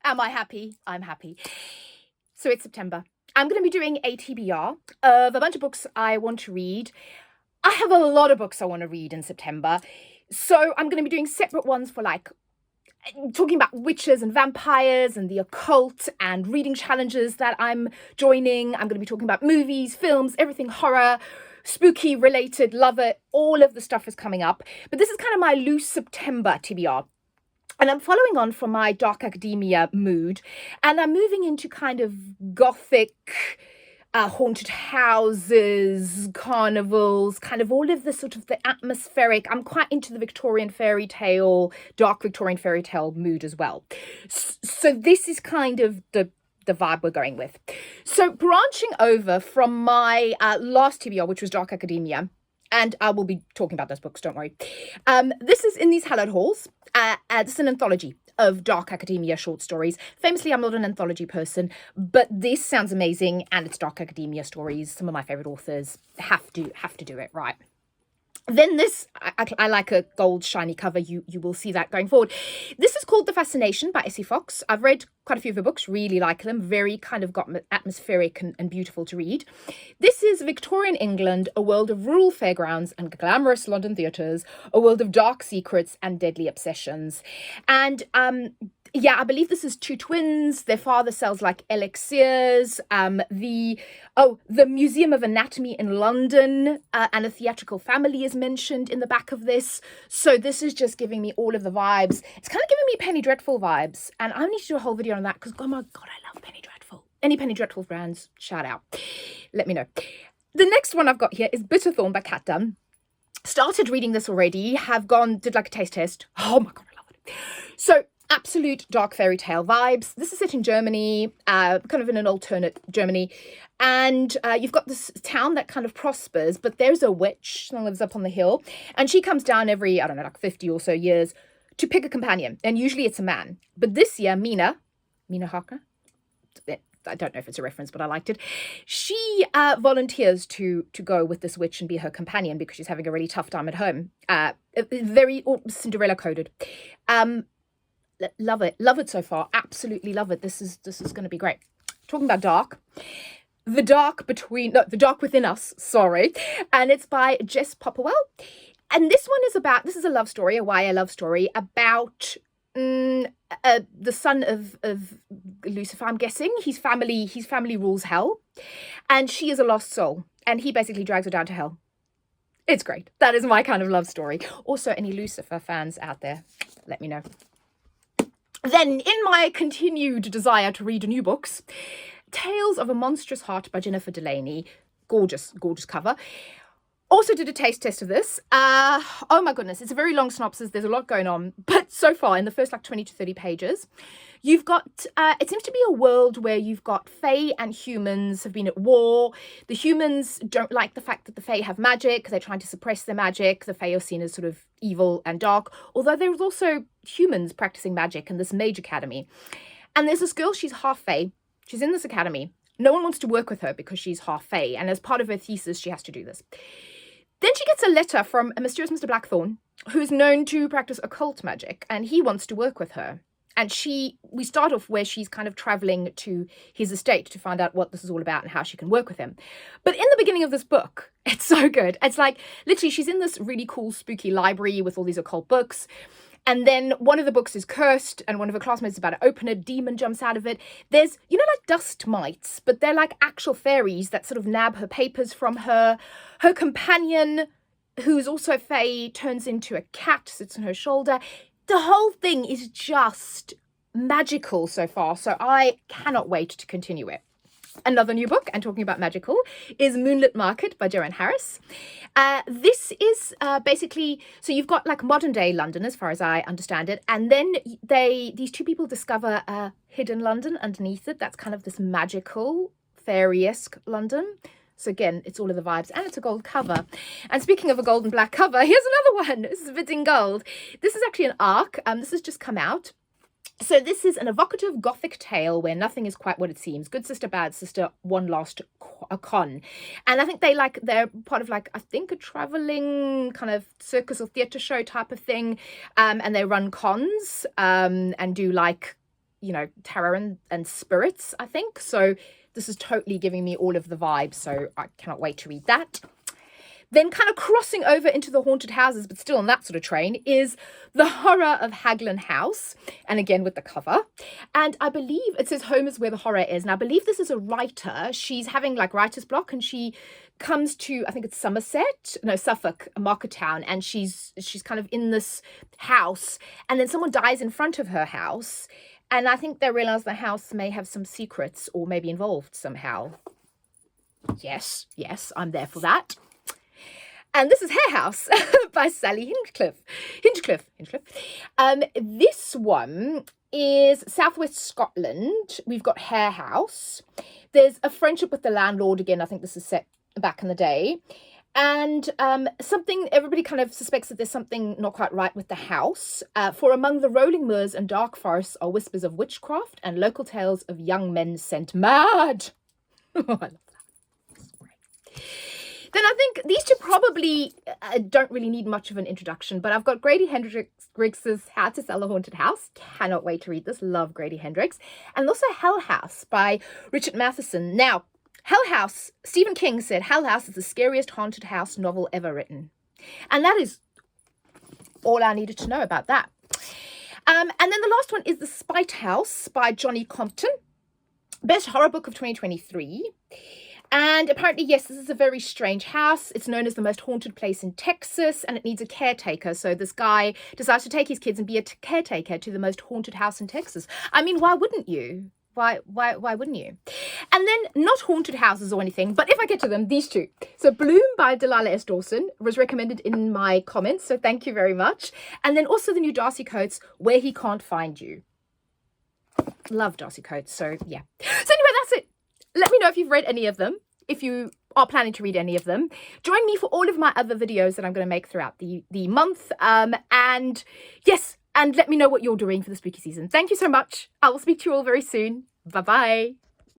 Am I happy? I'm happy. So it's September. I'm going to be doing a TBR of a bunch of books I want to read. I have a lot of books I want to read in September. So I'm going to be doing separate ones for like talking about witches and vampires and the occult and reading challenges that I'm joining. I'm going to be talking about movies, films, everything horror, spooky related, love it. All of the stuff is coming up. But this is kind of my loose September TBR. And I'm following on from my dark academia mood, and I'm moving into kind of gothic, haunted houses, carnivals, kind of all of the sort of the atmospheric. I'm quite into the Victorian fairy tale, dark Victorian fairy tale mood as well. So this is kind of the vibe we're going with. So branching over from my last TBR, which was dark academia, and I will be talking about those books, don't worry. This is In These Hallowed Halls. This is an anthology of dark academia short stories. Famously, I'm not an anthology person, but this sounds amazing, and it's dark academia stories. Some of my favorite authors have to do it right. Then this, I like a gold shiny cover. You will see that going forward. This is called The Fascination by Essie Fox. I've read quite a few of her books, really like them. Very kind of got atmospheric and beautiful to read. This is Victorian England, a world of rural fairgrounds and glamorous London theatres, a world of dark secrets and deadly obsessions. And yeah, I believe this is two twins. Their father sells like elixirs. The Museum of Anatomy in London and a theatrical family is mentioned in the back of this. So this is just giving me all of the vibes. It's kind of giving me Penny Dreadful vibes. And I need to do a whole video on that because, oh my God, I love Penny Dreadful. Any Penny Dreadful brands, shout out. Let me know. The next one I've got here is Bitterthorn by Kat Dunn. Started reading this already. Did like a taste test. Oh my God, I love it. So absolute dark fairy tale vibes. This is set in Germany, kind of in an alternate Germany. And you've got this town that kind of prospers, but there's a witch that lives up on the hill. And she comes down every, I don't know, like 50 or so years to pick a companion. And usually it's a man. But this year, Mina Harker, I don't know if it's a reference, but I liked it. She volunteers to go with this witch and be her companion because she's having a really tough time at home. Very Cinderella coded. Love it so far. Absolutely love it. This is going to be great. Talking about dark, the dark within us. Sorry, and it's by Jess Popplewell. And this is a love story, a YA love story about the son of Lucifer. I'm guessing his family rules hell, and she is a lost soul, and he basically drags her down to hell. It's great. That is my kind of love story. Also, any Lucifer fans out there, let me know. Then, in my continued desire to read new books, Tales of a Monstrous Heart by Jennifer Delaney. Gorgeous, gorgeous cover. Also did a taste test of this. Oh my goodness, it's a very long synopsis. There's a lot going on. But so far, in the first like 20 to 30 pages, you've got, it seems to be a world where you've got Fae and humans have been at war. The humans don't like the fact that the Fae have magic. They're trying to suppress their magic. The Fae are seen as sort of evil and dark, although there's also humans practicing magic in this mage academy. And there's this girl, she's half Fae. She's in this academy. No one wants to work with her because she's half Fae. And as part of her thesis, she has to do this. Then she gets a letter from a mysterious Mr. Blackthorn, who's known to practice occult magic, and he wants to work with her. And we start off where she's kind of traveling to his estate to find out what this is all about and how she can work with him. But in the beginning of this book, it's so good. It's like, literally, she's in this really cool, spooky library with all these occult books. And then one of the books is cursed, and one of her classmates is about to open it. A demon jumps out of it. There's, like dust mites, but they're like actual fairies that sort of nab her papers from her. Her companion, who's also Fae, turns into a cat, sits on her shoulder. The whole thing is just magical so far, so I cannot wait to continue it. Another new book, and talking about magical, is Moonlit Market by Joanne Harris. This is basically, so you've got like modern day London as far as I understand it, and then these two people discover a hidden London underneath it. That's kind of this magical, fairy-esque London. So again, it's all of the vibes, and it's a gold cover. And speaking of a gold and black cover, here's another one. This is a bit in gold. This is actually an ARC. This has just come out. So this is an evocative gothic tale where nothing is quite what it seems. Good sister, bad sister, one last con. And I think they're part of like, I think a traveling kind of circus or theatre show type of thing. And they run cons and do like you know, tarot and spirits, I think. So this is totally giving me all of the vibes. So I cannot wait to read that. Then kind of crossing over into the haunted houses, but still on that sort of train, is The Horror of Haglin House. And again, with the cover. And I believe it says home is where the horror is. And I believe this is a writer. She's having like writer's block, and she comes to, I think it's Suffolk, a market town. And she's kind of in this house. And then someone dies in front of her house. And I think they realize the house may have some secrets or maybe involved somehow. Yes, I'm there for that. And this is Hare House by Sally Hinchcliffe. This one is Southwest Scotland. We've got Hare House. There's a friendship with the landlord. Again, I think this is set back in the day. And something, everybody kind of suspects that there's something not quite right with the house. For among the rolling moors and dark forests are whispers of witchcraft and local tales of young men sent mad. Oh, I love that. Then I think these two probably don't really need much of an introduction, but I've got Grady Hendrix's How to Sell a Haunted House. Cannot wait to read this. Love Grady Hendrix. And also Hell House by Richard Matheson. Now, Hell House, Stephen King said Hell House is the scariest haunted house novel ever written. And that is all I needed to know about that. And then the last one is The Spite House by Johnny Compton. Best horror book of 2023. And apparently, yes, this is a very strange house. It's known as the most haunted place in Texas, and it needs a caretaker. So this guy decides to take his kids and be a caretaker to the most haunted house in Texas. I mean, why wouldn't you? Why wouldn't you? And then not haunted houses or anything, but if I get to them, these two. So Bloom by Delilah S. Dawson was recommended in my comments, so thank you very much. And then also the new Darcy Coates, Where He Can't Find You. Love Darcy Coates, so yeah. So anyway, that's it. Let me know if you've read any of them, if you are planning to read any of them. Join me for all of my other videos that I'm going to make throughout the month. And yes, and let me know what you're doing for the spooky season. Thank you so much. I will speak to you all very soon. Bye-bye.